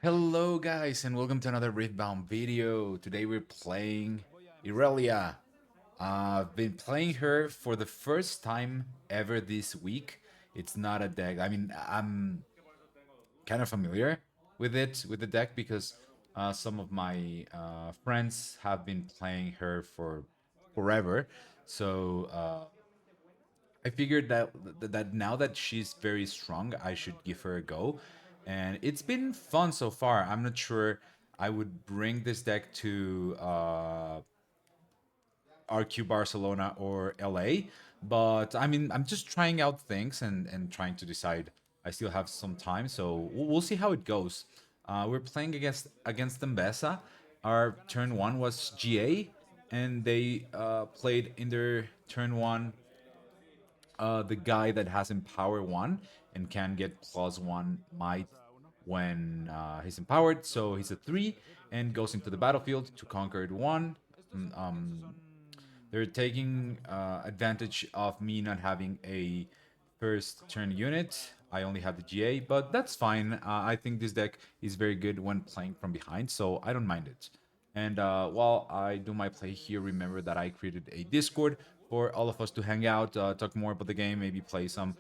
Hello guys and welcome to another riftbound video. Today we're playing Irelia. I've been playing her for the first time ever this week. It's not a deck. I'm kind of familiar with the deck because some of my friends have been playing her for forever. So I figured that now that she's very strong, I should give her a go, and it's been fun so far. I'm not sure I would bring this deck to RQ Barcelona or LA, but I'm just trying out things and trying to decide. I still have some time, so we'll see how it goes. We're playing against Ambessa. Our turn one was GA, and they played in their turn one the guy that has Empower 1 and can get +1 might when he's empowered. So he's a 3 and goes into the battlefield to conquer it 1. They're taking advantage of me not having a first turn unit. I only have the GA, but that's fine. I think this deck is very good when playing from behind, so I don't mind it. And while I do my play here, remember that I created a Discord for all of us to hang out, talk more about the game, maybe play some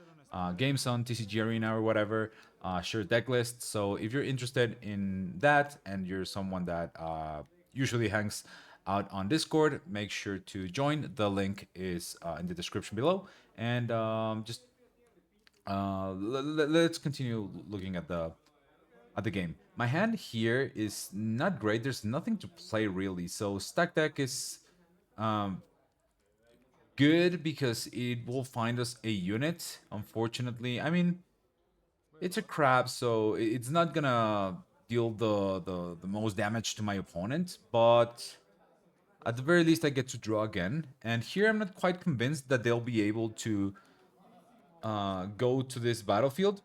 games on TCG Arena or whatever, share deck lists. So if you're interested in that and you're someone that usually hangs out on Discord, make sure to join. The link is in the description below. And just let's continue looking at the game. My hand here is not great. There's nothing to play really. So stack deck is um, good because it will find us a unit. Unfortunately, it's a crab, so it's not gonna deal the most damage to my opponent. But at the very least, I get to draw again. And here, I'm not quite convinced that they'll be able to go to this battlefield.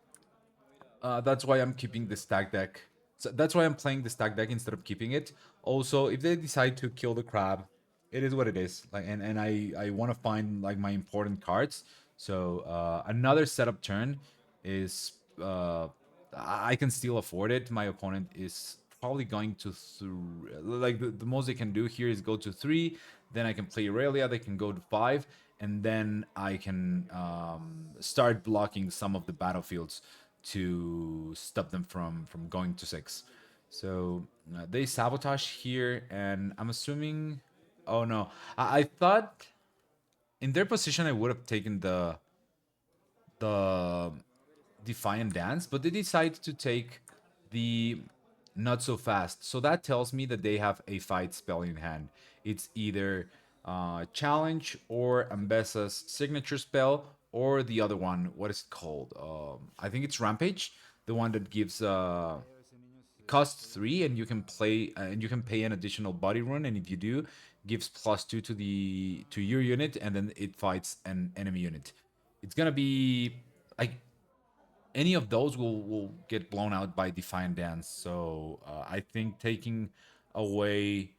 That's why I'm keeping the stack deck. So that's why I'm playing the stack deck instead of keeping it. Also, if they decide to kill the crab, it is what it is. Like, and I want to find like my important cards. So another setup turn is I can still afford it. My opponent is probably going to like the most they can do here is go to 3. Then I can play Aurelia. They can go to 5, and then I can start blocking some of the battlefields to stop them from going to 6. So they sabotage here, and I'm assuming. Oh no, I thought in their position I would have taken the Defiant Dance, but they decide to take the Not So Fast. So that tells me that they have a fight spell in hand. It's either Challenge or Ambessa's signature spell, or the other one. What is it called? I think it's Rampage, the one that gives cost 3, and you can play and you can pay an additional body rune, and if you do, gives +2 to your unit, and then it fights an enemy unit. It's gonna be like any of those will get blown out by Defiant Dance. So I think taking away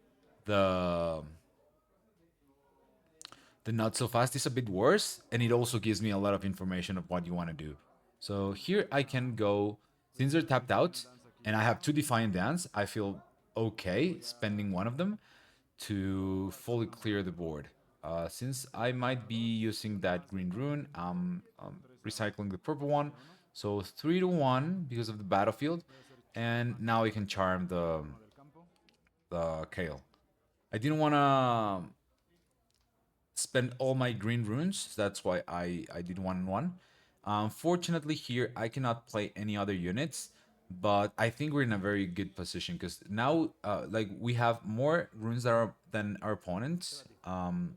the the Not So Fast is a bit worse, and it also gives me a lot of information of what you want to do. So here I can go, since they're tapped out and I have 2 Defiant Dance, I feel okay spending one of them to fully clear the board. Since I might be using that green rune, I'm recycling the purple one. So 3 to 1 because of the battlefield, and now I can charm the Kale. I didn't want to spend all my green runes. So that's why I did 1-1. Unfortunately, here I cannot play any other units, but I think we're in a very good position because now, like we have more runes than our opponents. Now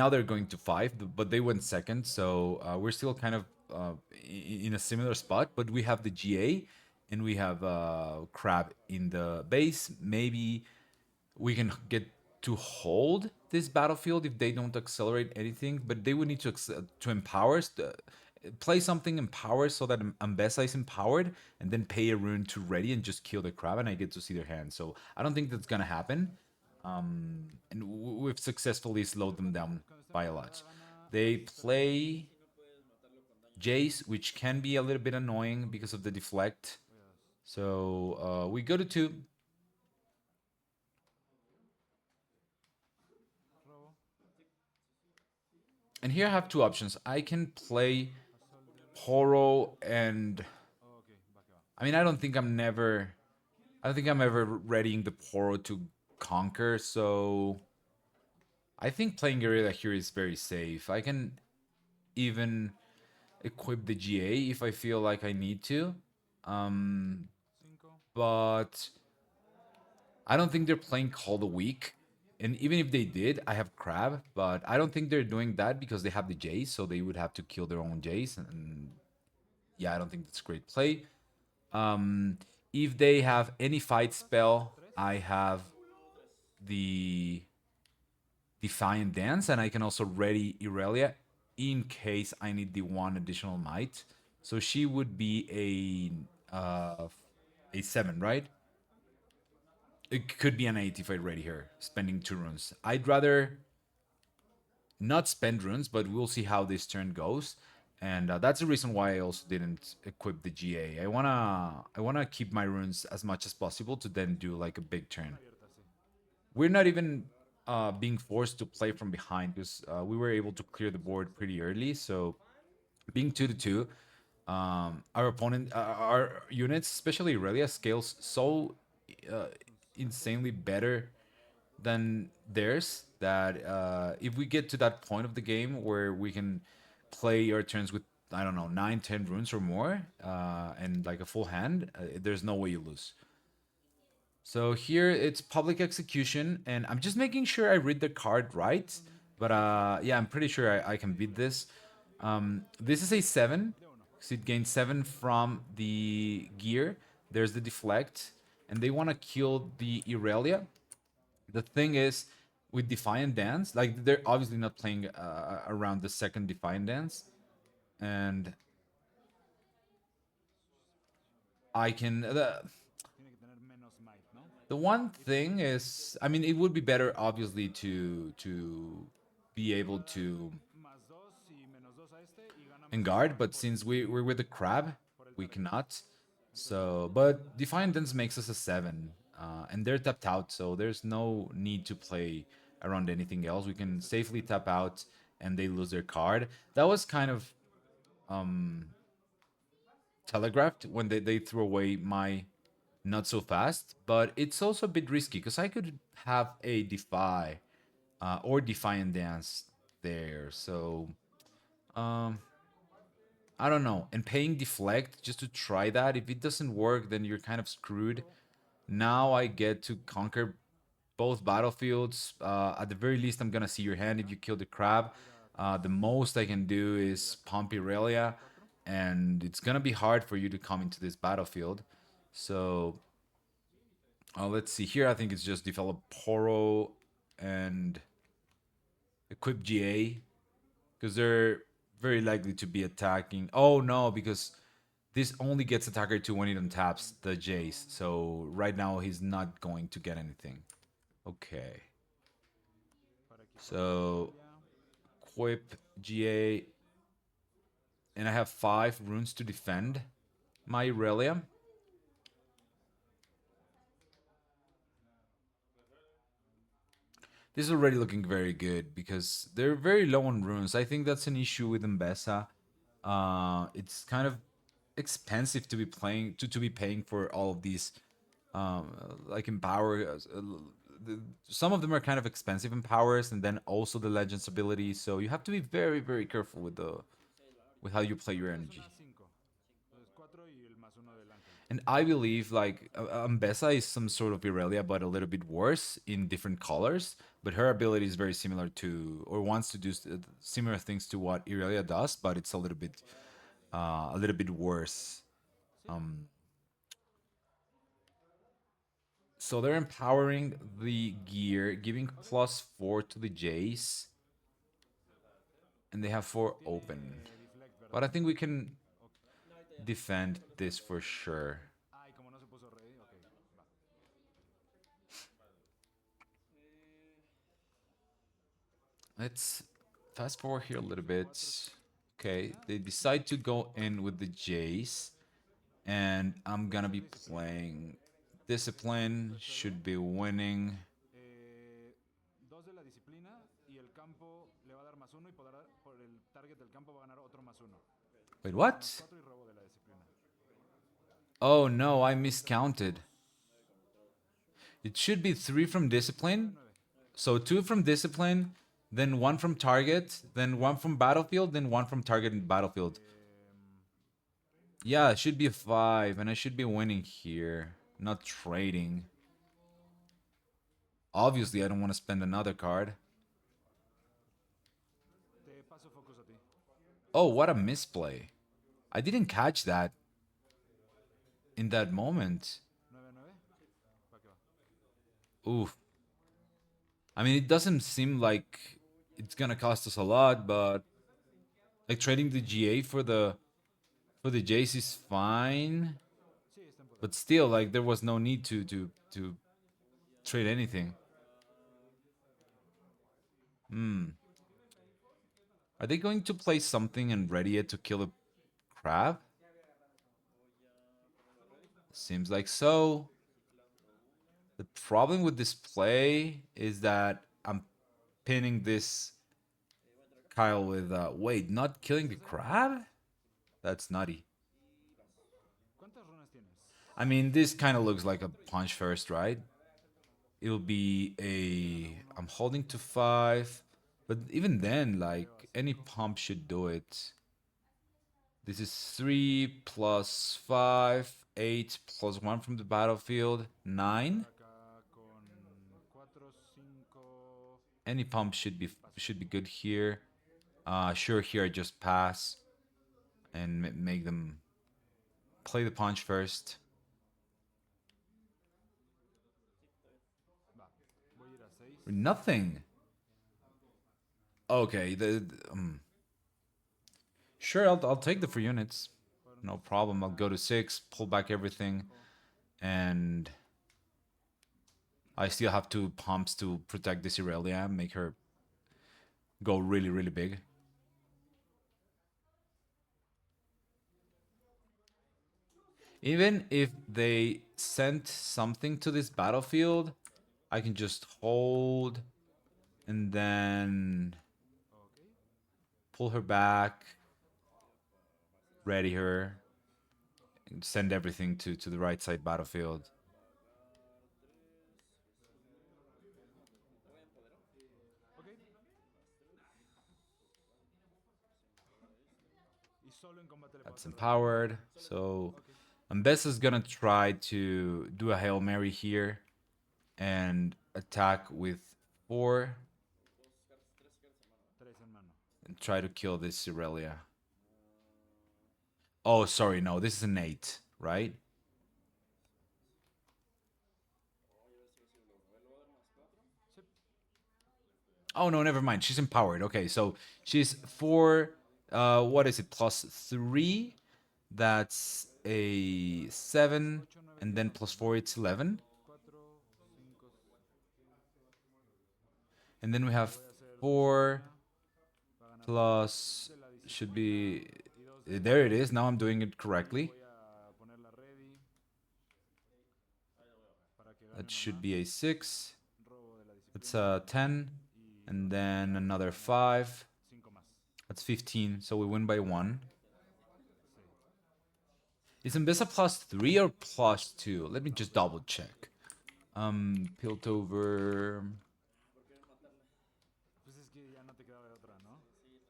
they're going to 5, but they went second, so we're still kind of in a similar spot. But we have the GA and we have Crab in the base. Maybe we can get to hold this battlefield if they don't accelerate anything, but they would need to empower play something empower so that Ambessa is empowered, and then pay a rune to ready and just kill the crab, and I get to see their hand. So I don't think that's gonna happen. And we've successfully slowed them down by a lot. They play Jace, which can be a little bit annoying because of the deflect. So we go to 2. And here I have two options. I can play Poro and I mean I don't think I'm ever readying the Poro to conquer, so I think playing Irelia here is very safe. I can even equip the GA if I feel like I need to. Um, but I don't think they're playing Call the Week. And even if they did, I have Crab, but I don't think they're doing that because they have the Jace, so they would have to kill their own Jace. And yeah, I don't think that's a great play. Um, if they have any fight spell, I have the Defiant Dance, and I can also ready Irelia in case I need the one additional might. So she would be a 7, right? It could be an 8 if I ready her, spending 2 runes. I'd rather not spend runes, but we'll see how this turn goes. And that's the reason why I also didn't equip the GA. I wanna keep my runes as much as possible to then do like a big turn. We're not even being forced to play from behind because we were able to clear the board pretty early. So being 2-2, our opponent, our units, especially Irelia, scales so uh, insanely better than theirs that if we get to that point of the game where we can play our turns with I don't know 9, 10 runes or more and like a full hand, there's no way you lose. So here it's public execution, and I'm just making sure I read the card right. But yeah, I'm pretty sure I can beat this. This is a 7, so it gains 7 from the gear. There's the deflect, and they want to kill the Irelia. The thing is, with Defiant Dance, like they're obviously not playing around the second Defiant Dance, and I can. The one thing is, I mean, it would be better, obviously, to be able to guard, but since we're with the crab, we cannot. So, but Defiant Dance makes us a 7, and they're tapped out, so there's no need to play around anything else. We can safely tap out, and they lose their card. That was kind of um, telegraphed when they threw away my not so fast, but it's also a bit risky because I could have a Defy or Defiant Dance there. So um, I don't know. And paying Deflect just to try that. If it doesn't work, then you're kind of screwed. Now I get to conquer both battlefields. At the very least, I'm gonna see your hand if you kill the crab. The most I can do is pump Irelia, and it's gonna be hard for you to come into this battlefield. So let's see here. I think it's just develop Poro and equip GA because they're very likely to be attacking. Oh no, because this only gets attacker 2 when it untaps the Jace. So right now he's not going to get anything. Okay. So equip GA, and I have 5 runes to defend my Irelia. This is already looking very good because they're very low on runes. I think that's an issue with Ambessa. It's kind of expensive to be playing to be paying for all of these like empower some of them are kind of expensive empowers, and then also the legends ability, so you have to be very very careful with how you play your energy. And I believe like Ambessa is some sort of Irelia, but a little bit worse in different colors. But her ability is very similar to, or wants to do similar things to what Irelia does, but it's a little bit worse. Um, so they're empowering the gear, giving +4 to the Jace, and they have 4 open. But I think we can defend this for sure. Let's fast forward here a little bit. Okay, they decide to go in with the Jace. And I'm gonna be playing Discipline, should be winning. Wait, what? Oh no, I miscounted. It should be 3 from Discipline. So 2 from Discipline, then 1 from Target, then 1 from Battlefield, then 1 from Target and Battlefield. Yeah, it should be a 5, and I should be winning here, not trading. Obviously, I don't want to spend another card. Oh, what a misplay. I didn't catch that in that moment. Oof. I mean, it doesn't seem like it's gonna cost us a lot, but like trading the GA for the Jace is fine. But still, like there was no need to trade anything. Are they going to play something and ready it to kill a crab? Seems like so. The problem with this play is that I'm pinning this Kyle with wait, not killing the crab? That's nutty. I mean, this kind of looks like a punch first, right? It'll be a I'm holding to 5, but even then, like any pump should do it. This is 3 plus 5, 8 plus 1 from the battlefield, 9. Any pump should be good here. Sure, here I just pass and make them play the punch first. Nothing. Okay, sure, I'll take the free units. No problem. I'll go to 6, pull back everything, and I still have 2 pumps to protect this Irelia, make her go really, really big. Even if they sent something to this battlefield, I can just hold and then pull her back, ready her, and send everything to the right side battlefield. That's empowered. So Ambessa's gonna try to do a Hail Mary here and attack with 4 and try to kill this Irelia. Oh, sorry, no, this is an 8, right? Oh no, never mind. She's empowered. Okay, so she's 4. What is it? +3. That's a 7, and then +4 it's 11. And then we have 4 plus should be there it is. Now I'm doing it correctly. That should be a 6. That's a 10, and then another 5. That's 15. So we win by 1. Is Ambessa +3 or +2? Let me just double check. Piltover.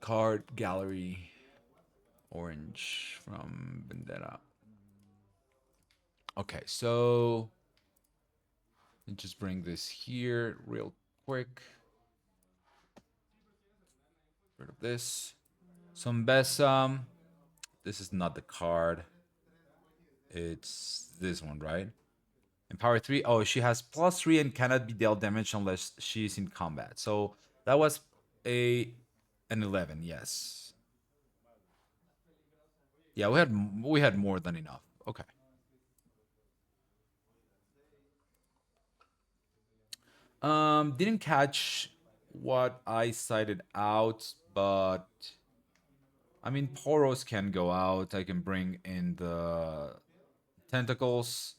Card gallery. Orange from Vendetta. Okay, so let me just bring this here real quick. Rid of this. So Ambessa. This is not the card. It's this one, right? Empower 3. Oh, she has +3 and cannot be dealt damage unless she's in combat. So that was an 11, yes. Yeah, we had more than enough. Okay. Didn't catch what I cited out, but I mean Poros can go out. I can bring in the Tentacles.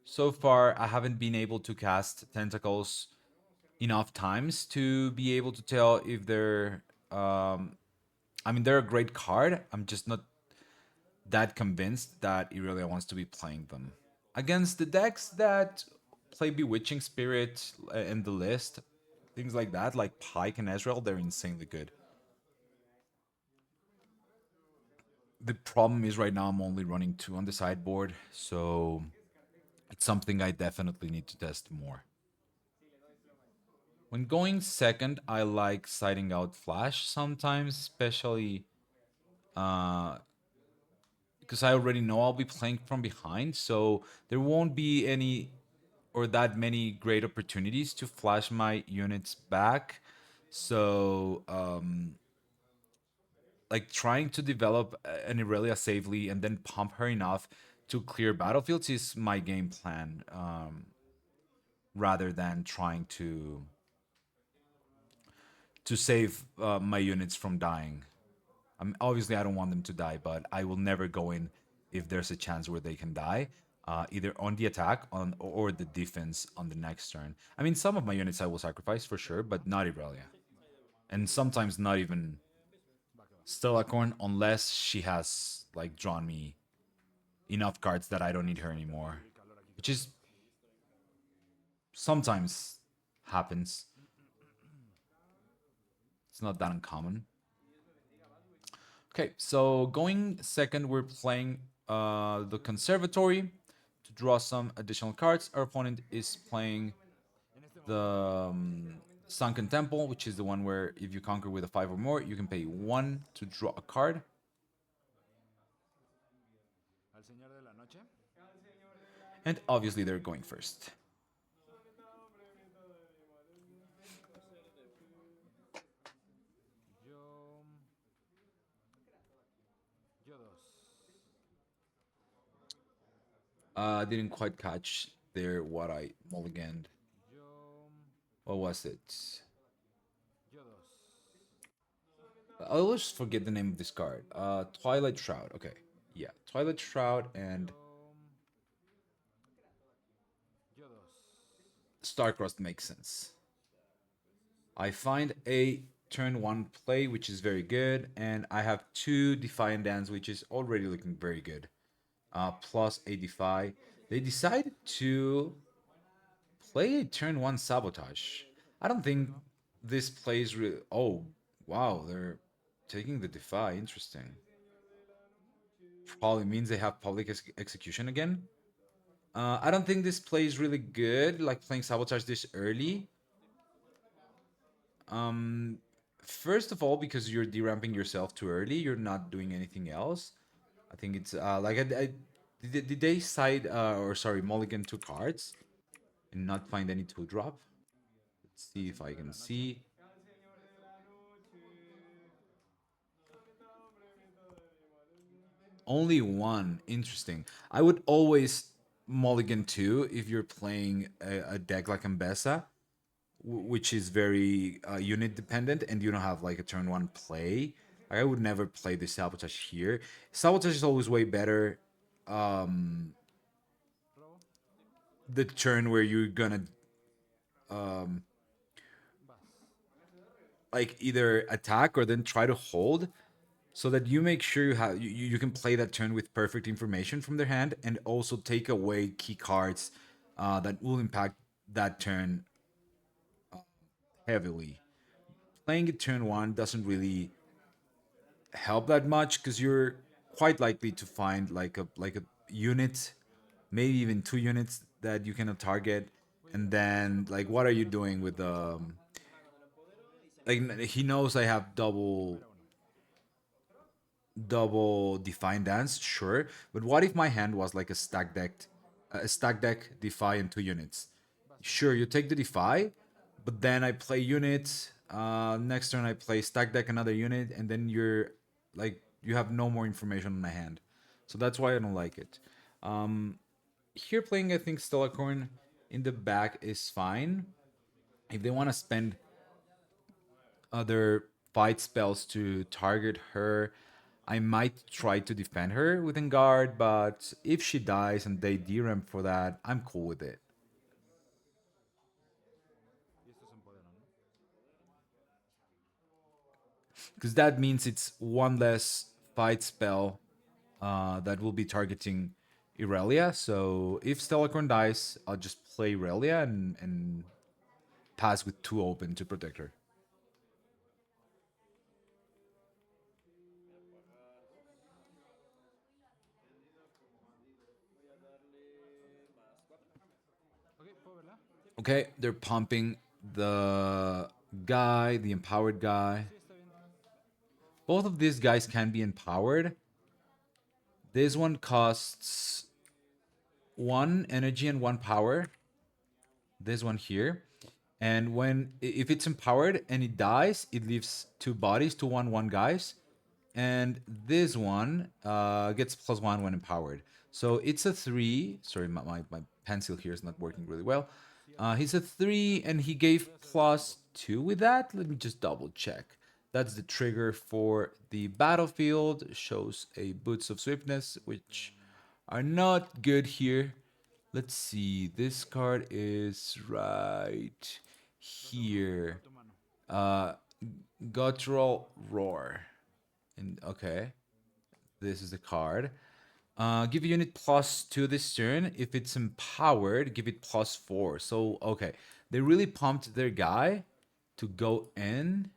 So far, I haven't been able to cast Tentacles enough times to be able to tell if they're. I mean, they're a great card. I'm just not that convinced that Irelia wants to be playing them. Against the decks that play Bewitching Spirit in the list, things like that, like Pike and Ezreal, they're insanely good. The problem is right now I'm only running 2 on the sideboard, so it's something I definitely need to test more. When going second, I like siding out Flash sometimes, especially uh, because I already know I'll be playing from behind, so there won't be any or that many great opportunities to flash my units back. So, like trying to develop an Irelia safely and then pump her enough to clear battlefields is my game plan, rather than trying to save my units from dying. Obviously, I don't want them to die, but I will never go in if there's a chance where they can die, either on the attack on or the defense on the next turn. I mean, some of my units I will sacrifice for sure, but not Irelia, and sometimes not even Stellacorn unless she has like drawn me enough cards that I don't need her anymore, which is sometimes happens. It's not that uncommon. Okay, so going second, we're playing the Conservatory to draw some additional cards. Our opponent is playing the Sunken Temple, which is the one where if you conquer with a 5 or more, you can pay 1 to draw a card. And obviously, they're going first. Didn't quite catch there what I mulliganed. What was it? I always forget the name of this card. Twilight Shroud. Okay, yeah, Twilight Shroud and Starcrossed makes sense. I find a turn 1 play, which is very good, and I have 2 Defiant Dance, which is already looking very good. Plus a Defy. They decide to play a turn 1 Sabotage. I don't think this plays really. Oh, wow, they're taking the Defy. Interesting. Probably means they have public execution again. I don't think this plays really good, like playing Sabotage this early. Um, First of all, because you're deramping yourself too early, you're not doing anything else. I think it's like did they side or sorry mulligan 2 cards and not find any 2 drop? Let's see if I can see. Only 1. Interesting. I would always mulligan 2 if you're playing a deck like Ambessa, which is very unit dependent, and you don't have like a turn 1 play. Like, I would never play the Sabotage here. Sabotage is always way better. Um, the turn where you're gonna um, like either attack or then try to hold, so that you make sure you can play that turn with perfect information from their hand and also take away key cards that will impact that turn heavily. Playing it turn 1 doesn't really help that much because you're quite likely to find like a unit, maybe even 2 units that you cannot target, and then like what are you doing with like he knows I have double Defiant Dance, sure, but what if my hand was like a stack deck Defy and 2 units? Sure, you take the Defy, but then I play units. Next turn I play stack deck another unit, and then you're like you have no more information on my hand, so that's why I don't like it. Um, Here playing I think Stellacorn in the back is fine. If they want to spend other fight spells to target her, I might try to defend her within guard, but if she dies and they DRAM for that, I'm cool with it. Because that means it's one less fight spell that will be targeting Irelia. So if Stellacorn dies, I'll just play Irelia and pass with 2 open to protect her. Okay, they're pumping the guy, the empowered guy. Both of these guys can be empowered. This one costs 1 energy and 1 power. This one here. And when if it's empowered and it dies, it leaves 2 bodies to 1/1 guys. And this one gets +1 when empowered. So it's a 3. Sorry, my pencil here is not working really well. He's a 3 and he gave +2 with that. Let me just double check. That's the trigger for the battlefield. Shows a boots of swiftness, which are not good here. Let's see. This card is right here. Uh, Guttural Roar. And okay, this is the card. Give a unit +2 this turn. If it's empowered, give it +4. So okay, they really pumped their guy to go in.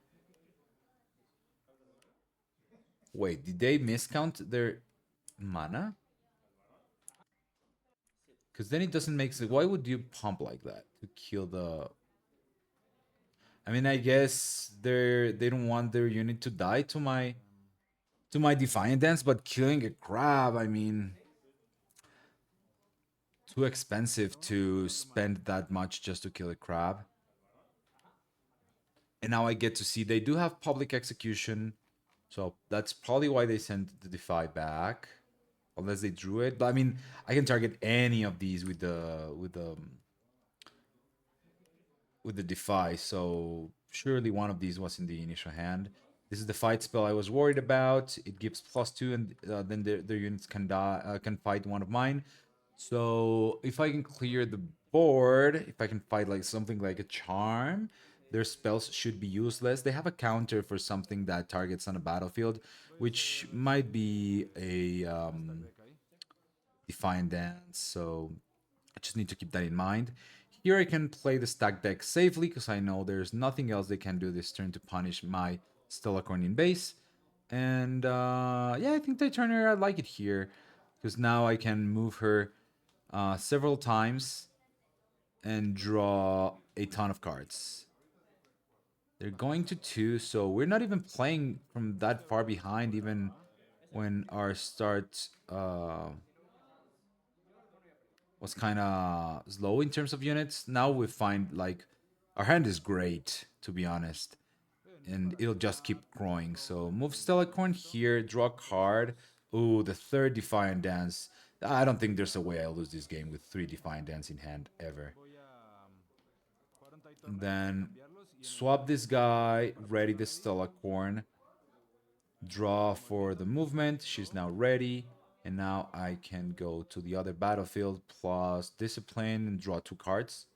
Wait, did they miscount their mana? Because then it doesn't make sense. Why would you pump like that to kill the? I mean, I guess they don't want their unit to die to my Defiant Dance, but killing a crab, I mean, too expensive to spend that much just to kill a crab. And now I get to see they do have public execution, so that's probably why they sent the Defy back, unless they drew it. But I mean, I can target any of these with the Defy, so surely one of these was in the initial hand. This is the fight spell I was worried about. It gives +2, and then their units can can fight one of mine. So if I can clear the board, if I can fight like something like a charm, their spells should be useless. They have a counter for something that targets on a battlefield, which might be a Defiant Dance. So I just need to keep that in mind. Here I can play the stack deck safely because I know there's nothing else they can do this turn to punish my Stellacornian base. And yeah, I think Turner, I like it here because now I can move her several times and draw a ton of cards. They're going to 2, so we're not even playing from that far behind, even when our start was kind of slow in terms of units. Now we find like our hand is great, to be honest, and it'll just keep growing. So move Stellacorn here, draw a card. Ooh, the 3rd Defiant Dance. I don't think there's a way I'll lose this game with 3 Defiant Dance in hand ever. And then swap this guy, ready the Stellacorn, draw for the movement. She's now ready. And now I can go to the other battlefield plus discipline and draw 2 cards.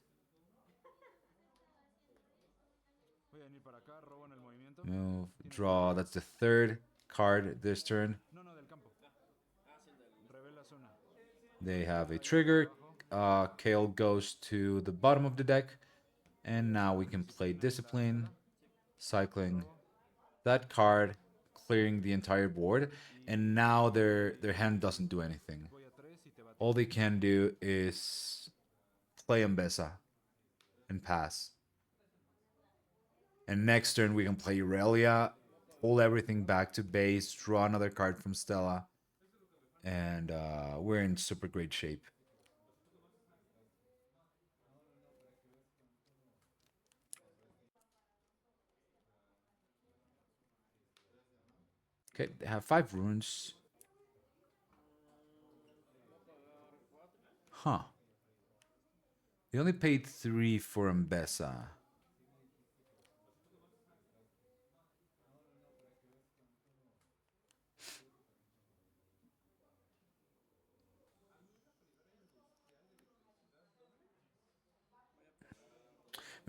Move, draw. That's the 3rd card this turn. They have a trigger. Kale goes to the bottom of the deck. And now we can play discipline, cycling that card, clearing the entire board. And now their hand doesn't do anything. All they can do is play Ambessa and pass. And next turn we can play Irelia, pull everything back to base, draw another card from Stella, and we're in super great shape. Okay, they have 5 runes. Huh. They only paid 3 for Ambessa.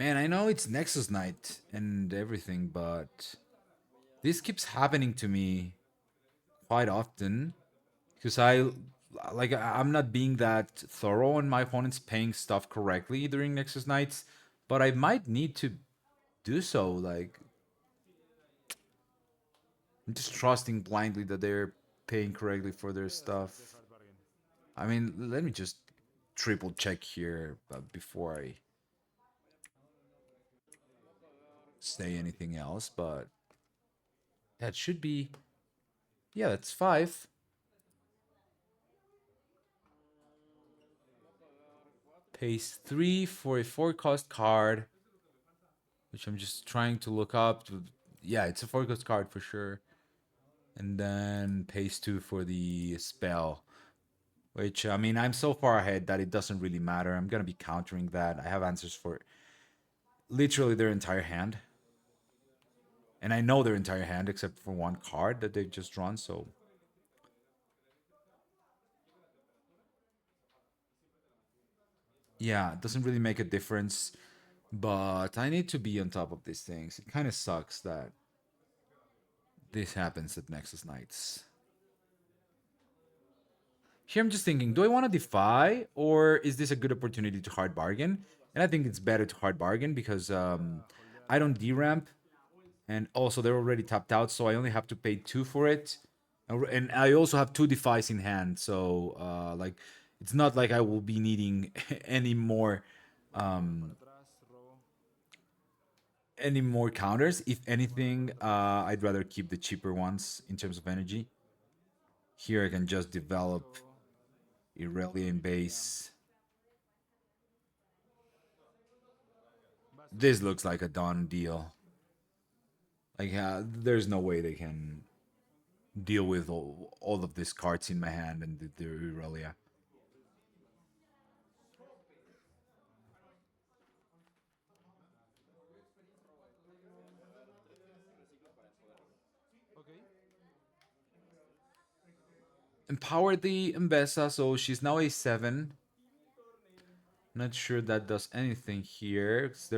Man, I know it's Nexus Night and everything, but this keeps happening to me quite often because I'm not being that thorough and my opponent's paying stuff correctly during Nexus Nights, but I might need to do so. Like, I'm just trusting blindly that they're paying correctly for their stuff. I mean, let me just triple check here before I say anything else, but that should be, yeah, that's 5. Pays 3 for a 4 cost card, which I'm just trying to look up. Yeah, it's a 4 cost card for sure. And then pays 2 for the spell, which, I mean, I'm so far ahead that it doesn't really matter. I'm going to be countering that. I have answers for literally their entire hand. And I know their entire hand except for one card that they've just drawn, so yeah, it doesn't really make a difference. But I need to be on top of these things. It kind of sucks that this happens at Nexus Nights. Here I'm just thinking, do I want to defy or is this a good opportunity to hard bargain? And I think it's better to hard bargain because I don't deramp and also they're already tapped out, so I only have to pay 2 for it. And I also have 2 defies in hand, so like it's not like I will be needing um, any more counters. If anything, I'd rather keep the cheaper ones in terms of energy. Here I can just develop Irelia in base. This looks like a done deal. Like, there's no way they can deal with all of these cards in my hand and the Irelia. Empower the Ambessa, so she's now a 7. Not sure that does anything here, because they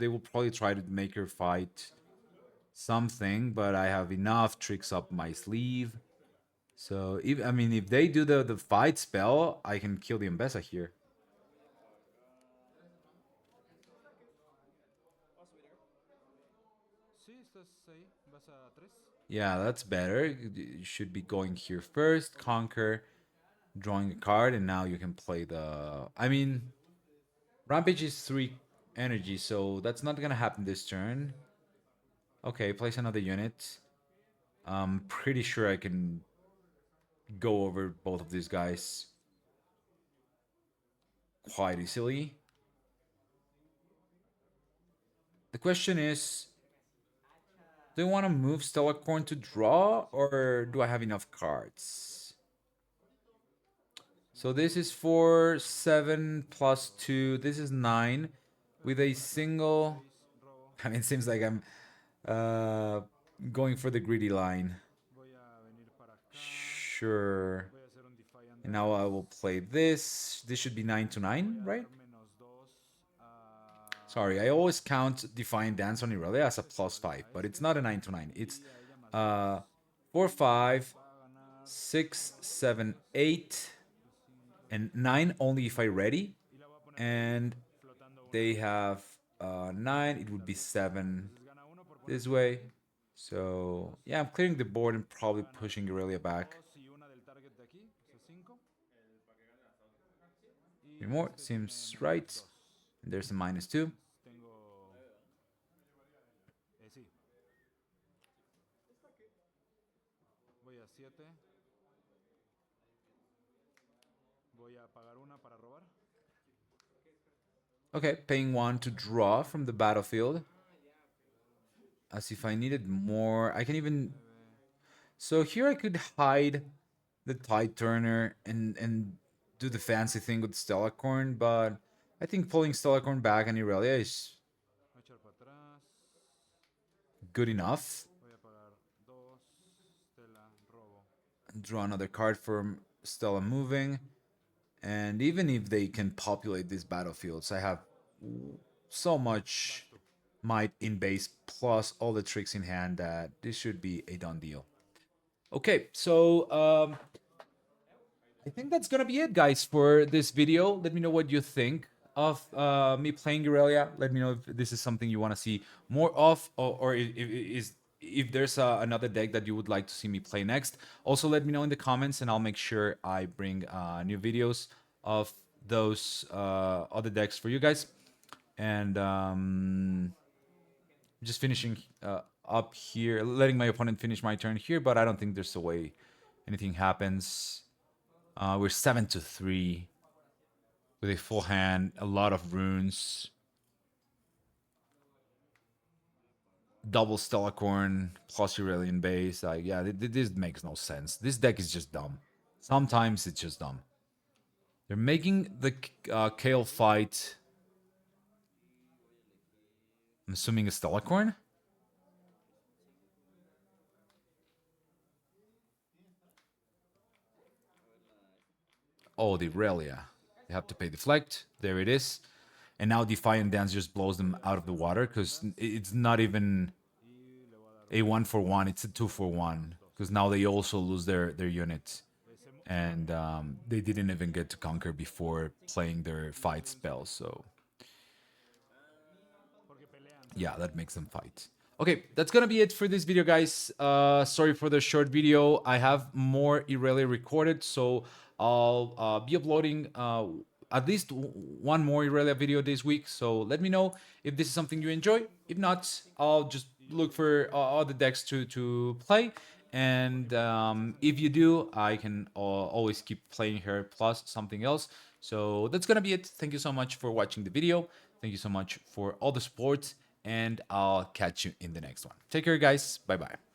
will probably try to make her fight something, but I have enough tricks up my sleeve. So, if they do the fight spell, I can kill the Ambessa here. Yeah, that's better. You should be going here first, conquer, drawing a card, and now you can play the. Rampage is 3 energy, so that's not gonna happen this turn. Okay, place another unit. I'm pretty sure I can go over both of these guys quite easily. The question is, do I want to move Stellar Corn to draw, or do I have enough cards? So this is for 7 plus 2. This is 9 with a single. It seems like I'm uh, going for the greedy line. Sure. And now I will play this. This should be 9 to 9, right? Sorry, I always count Defiant Dance on Irelia as a +5, but it's not a 9 to 9. It's uh, 4, 5, 6, 7, 8, and 9 only if I ready. And they have 9, it would be 7 this way. So, yeah, I'm clearing the board and probably pushing Irelia back. 3 more, seems right. And there's a -2. Okay, paying 1 to draw from the battlefield. As if I needed more. I can even. So here I could hide the Tide Turner and do the fancy thing with Stellacorn, but I think pulling Stellacorn back and Irelia is good enough. Draw another card from Stella moving. And even if they can populate these battlefields, I have so much might in base plus all the tricks in hand that this should be a done deal. Okay, so I think that's gonna be it, guys, for this video. Let me know what you think of me playing Irelia. Let me know if this is something you want to see more of, or if there's another deck that you would like to see me play next. Also, let me know in the comments, and I'll make sure I bring new videos of those other decks for you guys. And just finishing up here, letting my opponent finish my turn here, but I don't think there's a way anything happens. We're 7-3 with a full hand, a lot of runes, double Stellacorn plus Aurelian base. Like, yeah, this makes no sense. This deck is just dumb. Sometimes it's just dumb. They're making the Kale fight. I'm assuming a Stellacorn. Oh, the Irelia. They have to pay deflect. There it is. And now Defiant Dance just blows them out of the water because it's not even a 1-for-1. It's a 2-for-1 because now they also lose their units. And they didn't even get to conquer before playing their fight spell. So yeah, that makes them fight. Okay, that's gonna be it for this video, guys. Sorry for the short video. I have more Irelia recorded, so I'll be uploading at least one more Irelia video this week. So let me know if this is something you enjoy. If not, I'll just look for other decks to play. And if you do, I can always keep playing her plus something else. So that's gonna be it. Thank you so much for watching the video. Thank you so much for all the support, and I'll catch you in the next one. Take care, guys. Bye bye.